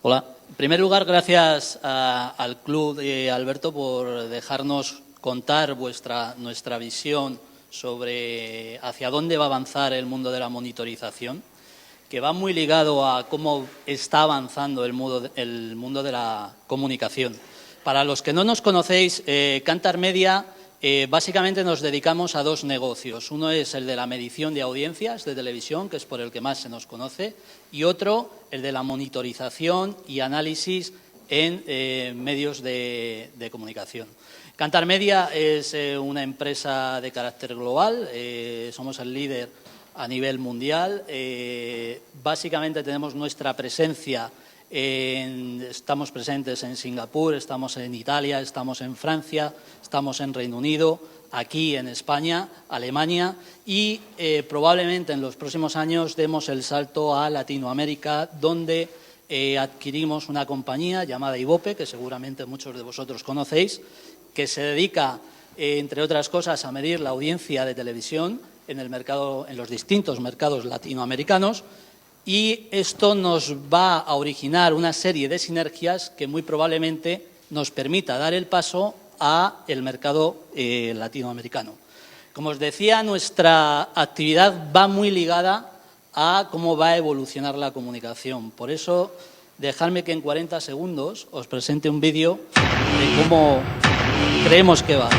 Hola. En primer lugar, gracias al Club de Alberto por dejarnos contar nuestra visión sobre hacia dónde va a avanzar el mundo de la monitorización, que va muy ligado a cómo está avanzando el mundo de la comunicación. Para los que no nos conocéis, Kantar Media básicamente nos dedicamos a dos negocios. Uno es el de la medición de audiencias de televisión, que es por el que más se nos conoce, y otro, el de la monitorización y análisis en medios de comunicación. Kantar Media es una empresa de carácter global, somos el líder a nivel mundial. Básicamente tenemos nuestra presencia, estamos presentes en Singapur, estamos en Italia, estamos en Francia, estamos en Reino Unido, aquí en España, Alemania y probablemente en los próximos años demos el salto a Latinoamérica, donde adquirimos una compañía llamada Ibope, que seguramente muchos de vosotros conocéis, que se dedica, entre otras cosas, a medir la audiencia de televisión en los distintos mercados latinoamericanos, y esto nos va a originar una serie de sinergias que muy probablemente nos permita dar el paso a el mercado latinoamericano. Como os decía, nuestra actividad va muy ligada a cómo va a evolucionar la comunicación. Por eso, dejadme que en 40 segundos os presente un vídeo de cómo creemos que va.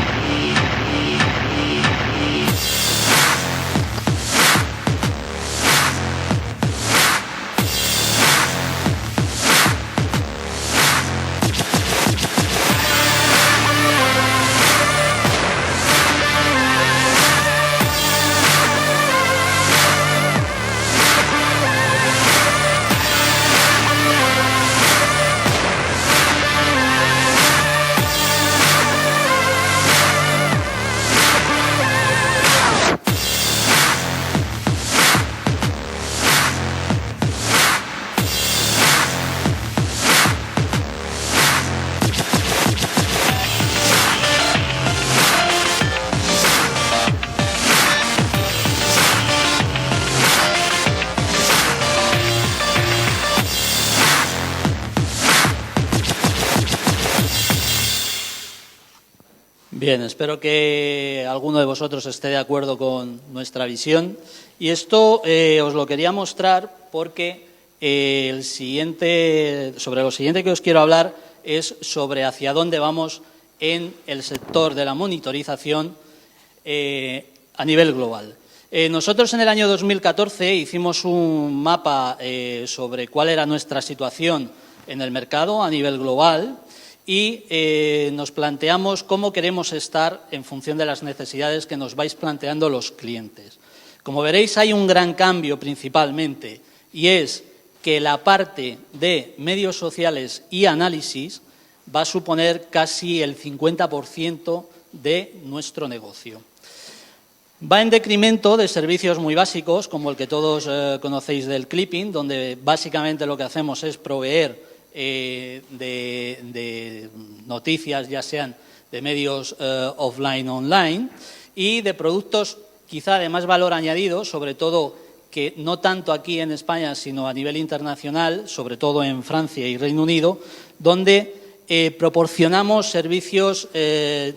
Bien, espero que alguno de vosotros esté de acuerdo con nuestra visión. Y esto os lo quería mostrar porque sobre lo siguiente que os quiero hablar es sobre hacia dónde vamos en el sector de la monitorización a nivel global. Nosotros en el año 2014 hicimos un mapa sobre cuál era nuestra situación en el mercado a nivel global y nos planteamos cómo queremos estar en función de las necesidades que nos vais planteando los clientes. Como veréis, hay un gran cambio principalmente, y es que la parte de medios sociales y análisis va a suponer casi el 50% de nuestro negocio. Va en decremento de servicios muy básicos, como el que todos conocéis del clipping, donde básicamente lo que hacemos es proveer de noticias, ya sean de medios offline o online, y de productos quizá de más valor añadido, sobre todo que no tanto aquí en España, sino a nivel internacional, sobre todo en Francia y Reino Unido, donde proporcionamos servicios,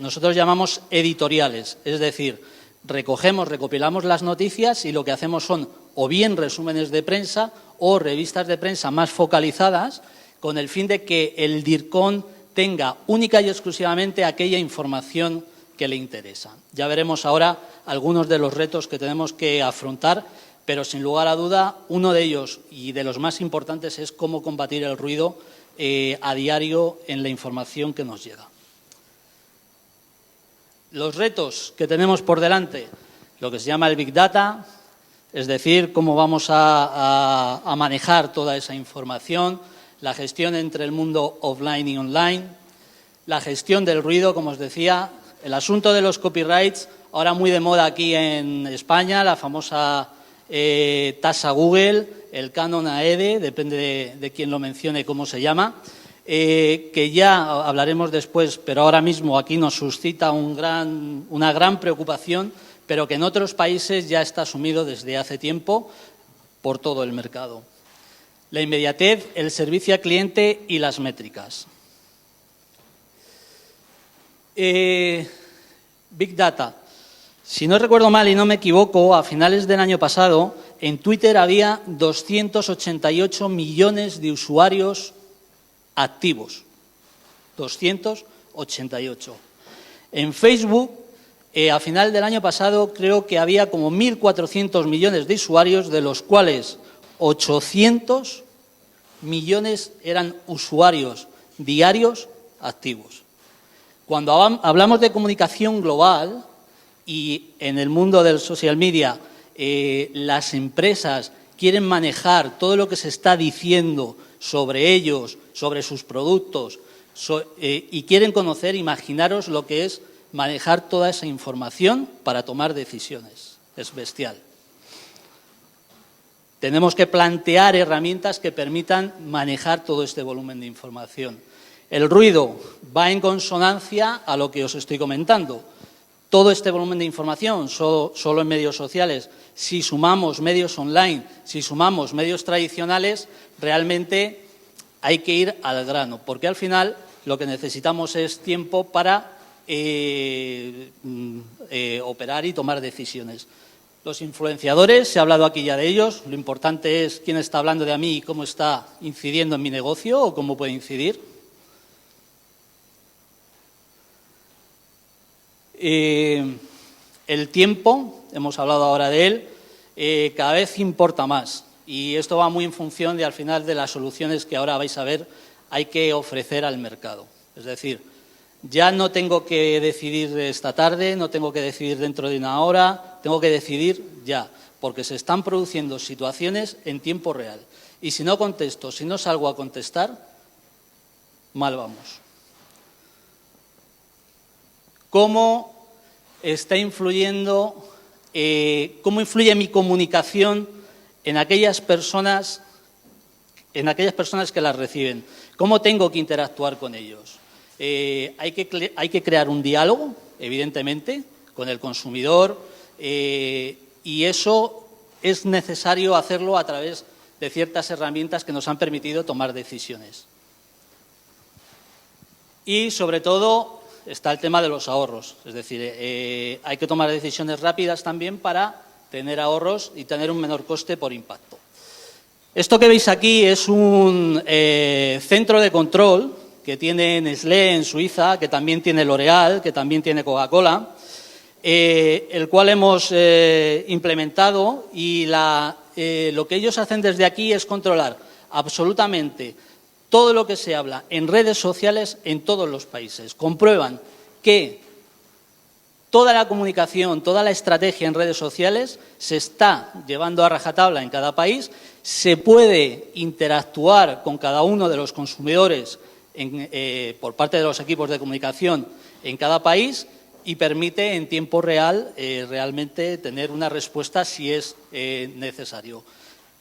nosotros llamamos editoriales, es decir, recopilamos las noticias y lo que hacemos son o bien resúmenes de prensa o revistas de prensa más focalizadas, con el fin de que el DIRCOM tenga única y exclusivamente aquella información que le interesa. Ya veremos ahora algunos de los retos que tenemos que afrontar, pero sin lugar a duda uno de ellos y de los más importantes es cómo combatir el ruido a diario en la información que nos llega. Los retos que tenemos por delante, lo que se llama el Big Data, es decir, cómo vamos a manejar toda esa información, la gestión entre el mundo offline y online, la gestión del ruido, como os decía, el asunto de los copyrights, ahora muy de moda aquí en España, la famosa tasa Google, el canon AEDE, depende de quién lo mencione, cómo se llama, que ya hablaremos después, pero ahora mismo aquí nos suscita una gran preocupación, pero que en otros países ya está asumido desde hace tiempo por todo el mercado. la inmediatez, el servicio al cliente y las métricas. Big Data. Si no recuerdo mal y no me equivoco, a finales del año pasado, en Twitter había 288 millones de usuarios activos. 288. En Facebook, a final del año pasado, creo que había como 1.400 millones de usuarios, de los cuales 800 millones eran usuarios diarios activos. Cuando hablamos de comunicación global y en el mundo del social media, las empresas quieren manejar todo lo que se está diciendo sobre ellos, sobre sus productos, y quieren conocer, imaginaros lo que es manejar toda esa información para tomar decisiones. Es bestial. Tenemos que plantear herramientas que permitan manejar todo este volumen de información. El ruido va en consonancia a lo que os estoy comentando. Todo este volumen de información, solo en medios sociales, si sumamos medios online, si sumamos medios tradicionales, realmente hay que ir al grano, porque al final lo que necesitamos es tiempo para operar y tomar decisiones. Los influenciadores, se ha hablado aquí ya de ellos, lo importante es quién está hablando de mí y cómo está incidiendo en mi negocio o cómo puede incidir. El tiempo, hemos hablado ahora de él, cada vez importa más y esto va muy en función de, al final, de las soluciones que ahora vais a ver hay que ofrecer al mercado. Es decir, ya no tengo que decidir esta tarde, no tengo que decidir dentro de una hora, tengo que decidir ya, porque se están produciendo situaciones en tiempo real. Y si no contesto, si no salgo a contestar, mal vamos. ¿Cómo está influyendo, cómo influye mi comunicación en aquellas personas que las reciben? ¿Cómo tengo que interactuar con ellos? Hay que crear un diálogo, evidentemente, con el consumidor y eso es necesario hacerlo a través de ciertas herramientas que nos han permitido tomar decisiones. Y, sobre todo, está el tema de los ahorros. Es decir, hay que tomar decisiones rápidas también para tener ahorros y tener un menor coste por impacto. Esto que veis aquí es un centro de control que tiene Nestlé en Suiza, que también tiene L'Oréal, que también tiene Coca-Cola, el cual hemos implementado y lo que ellos hacen desde aquí es controlar absolutamente todo lo que se habla en redes sociales en todos los países. Comprueban que toda la comunicación, toda la estrategia en redes sociales se está llevando a rajatabla en cada país, se puede interactuar con cada uno de los consumidores por parte de los equipos de comunicación en cada país y permite en tiempo real realmente tener una respuesta si es necesario.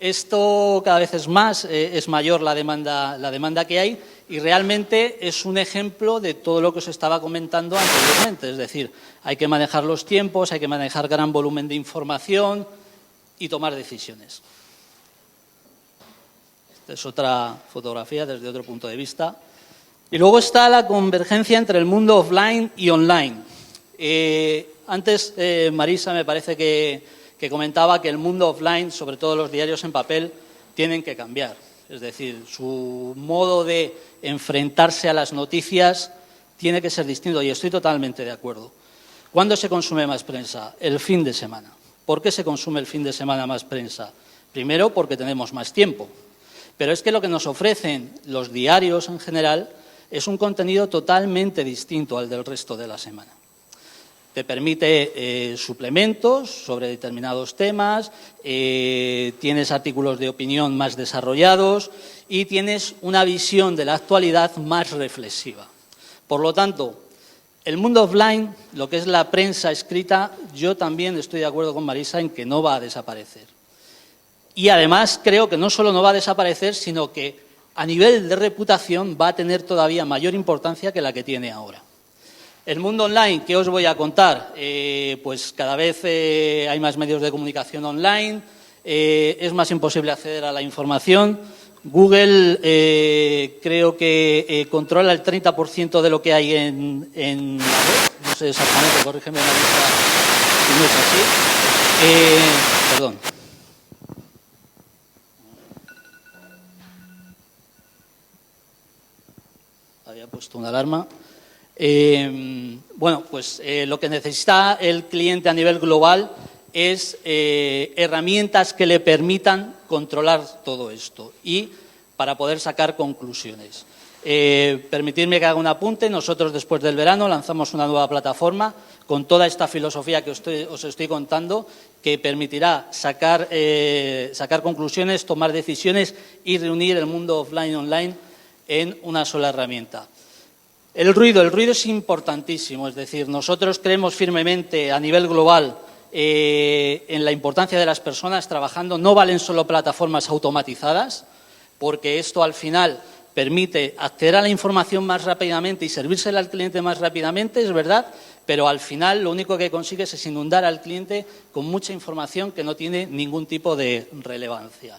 Esto cada vez es mayor la demanda que hay y realmente es un ejemplo de todo lo que os estaba comentando anteriormente. Es decir, hay que manejar los tiempos, hay que manejar gran volumen de información y tomar decisiones. Esta es otra fotografía desde otro punto de vista. Y luego está la convergencia entre el mundo offline y online. Antes Marisa me parece que comentaba que el mundo offline, sobre todo los diarios en papel, tienen que cambiar. Es decir, su modo de enfrentarse a las noticias tiene que ser distinto y estoy totalmente de acuerdo. ¿Cuándo se consume más prensa? El fin de semana. ¿Por qué se consume el fin de semana más prensa? Primero, porque tenemos más tiempo. Pero es que lo que nos ofrecen los diarios en general es un contenido totalmente distinto al del resto de la semana. Te permite suplementos sobre determinados temas, tienes artículos de opinión más desarrollados y tienes una visión de la actualidad más reflexiva. Por lo tanto, el mundo offline, lo que es la prensa escrita, yo también estoy de acuerdo con Marisa en que no va a desaparecer. Y además creo que no solo no va a desaparecer, sino que a nivel de reputación va a tener todavía mayor importancia que la que tiene ahora. El mundo online, ¿qué os voy a contar? Pues cada vez hay más medios de comunicación online, es más imposible acceder a la información. Google creo que controla el 30% de lo que hay en la web. No sé exactamente, corrígeme, Marisa, si no es así. Perdón. Había puesto una alarma. Bueno, pues lo que necesita el cliente a nivel global es herramientas que le permitan controlar todo esto y para poder sacar conclusiones. Permitidme que haga un apunte. Nosotros, después del verano, lanzamos una nueva plataforma con toda esta filosofía que os estoy contando, que permitirá sacar conclusiones, tomar decisiones y reunir el mundo offline-online en una sola herramienta. El ruido es importantísimo. Es decir, nosotros creemos firmemente a nivel global en la importancia de las personas trabajando. No valen solo plataformas automatizadas, porque esto al final permite acceder a la información más rápidamente y servírsela al cliente más rápidamente, es verdad, pero al final lo único que consigues es inundar al cliente con mucha información que no tiene ningún tipo de relevancia.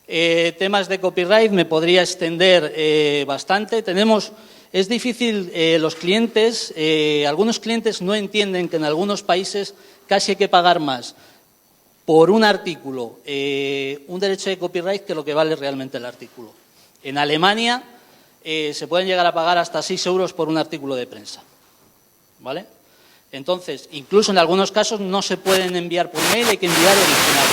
Temas de copyright me podría extender bastante. Es difícil, los clientes, algunos clientes no entienden que en algunos países casi hay que pagar más por un artículo, un derecho de copyright, que lo que vale realmente el artículo. En Alemania se pueden llegar a pagar hasta 6 euros por un artículo de prensa, ¿vale? Entonces, incluso en algunos casos no se pueden enviar por mail, hay que enviar originales.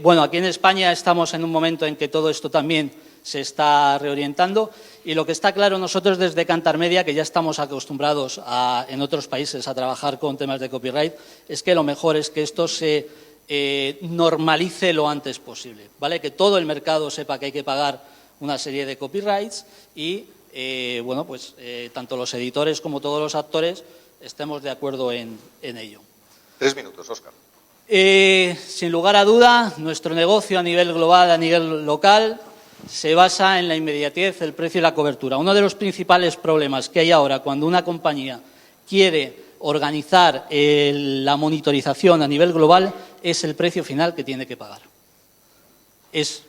Bueno, aquí en España estamos en un momento en que todo esto también se está reorientando y lo que está claro, nosotros desde Kantar Media, que ya estamos acostumbrados en otros países a trabajar con temas de copyright, es que lo mejor es que esto se normalice lo antes posible, ¿vale? Que todo el mercado sepa que hay que pagar una serie de copyrights y, bueno, pues tanto los editores como todos los actores estemos de acuerdo en ello. 3 minutos, Óscar. Sin lugar a duda, nuestro negocio a nivel global, a nivel local, se basa en la inmediatez, el precio y la cobertura. Uno de los principales problemas que hay ahora cuando una compañía quiere organizar la monitorización a nivel global es el precio final que tiene que pagar. Es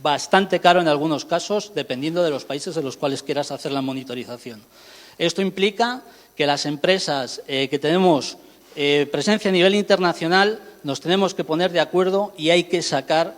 bastante caro en algunos casos, dependiendo de los países en los cuales quieras hacer la monitorización. Esto implica que las empresas que tenemos presencia a nivel internacional nos tenemos que poner de acuerdo y hay que sacar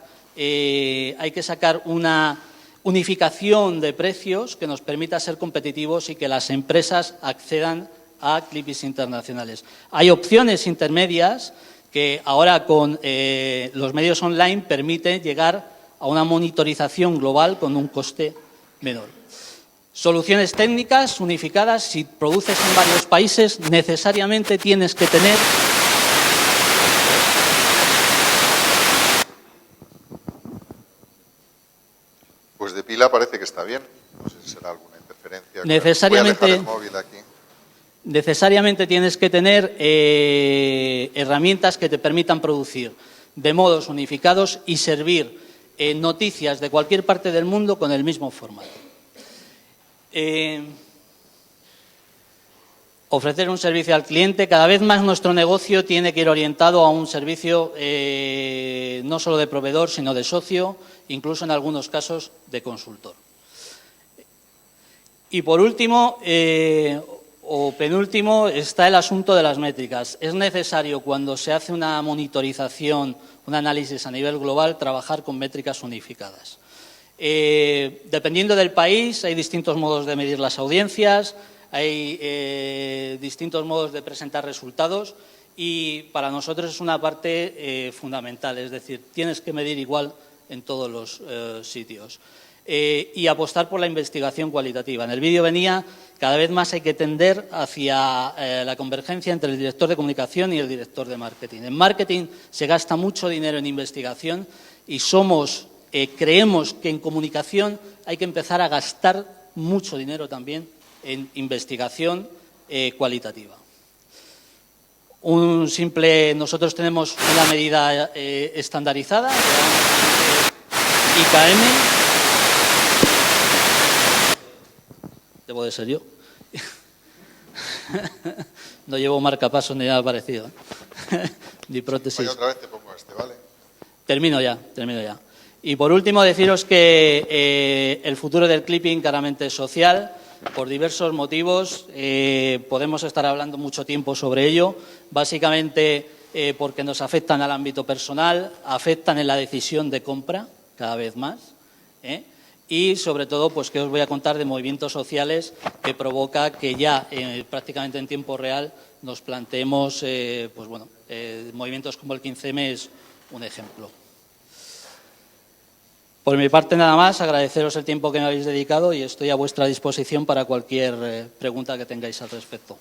una unificación de precios que nos permita ser competitivos y que las empresas accedan a CLIPIs internacionales. Hay opciones intermedias que ahora con los medios online permiten llegar a una monitorización global con un coste menor. Soluciones técnicas unificadas. Si produces en varios países, necesariamente tienes que tener Pues de pila parece que está bien. No sé si será alguna interferencia. Necesariamente, voy a dejar el móvil aquí. Necesariamente tienes que tener herramientas que te permitan producir de modos unificados y servir noticias de cualquier parte del mundo con el mismo formato. Ofrecer un servicio al cliente. Cada vez más nuestro negocio tiene que ir orientado a un servicio no solo de proveedor, sino de socio, incluso en algunos casos de consultor. Y por último, o penúltimo, está el asunto de las métricas. Es necesario, cuando se hace una monitorización, un análisis a nivel global, trabajar con métricas unificadas. Dependiendo del país, hay distintos modos de medir las audiencias, hay distintos modos de presentar resultados y para nosotros es una parte fundamental. Es decir, tienes que medir igual en todos los sitios. Y apostar por la investigación cualitativa. En el vídeo venía, cada vez más hay que tender hacia la convergencia entre el director de comunicación y el director de marketing. En marketing se gasta mucho dinero en investigación y creemos que en comunicación hay que empezar a gastar mucho dinero también en investigación cualitativa. Nosotros tenemos una medida estandarizada, IKM. Debo de ser yo. No llevo marcapasos ni nada parecido. Ni prótesis. Vaya, otra vez te pongo ¿vale? Termino ya. Y por último, deciros que el futuro del clipping claramente es social, por diversos motivos. Podemos estar hablando mucho tiempo sobre ello, básicamente porque nos afectan al ámbito personal, afectan en la decisión de compra cada vez más, y sobre todo, pues que os voy a contar de movimientos sociales que provoca que ya prácticamente en tiempo real nos planteemos, movimientos como el 15M es un ejemplo. Por mi parte, nada más, agradeceros el tiempo que me habéis dedicado y estoy a vuestra disposición para cualquier pregunta que tengáis al respecto.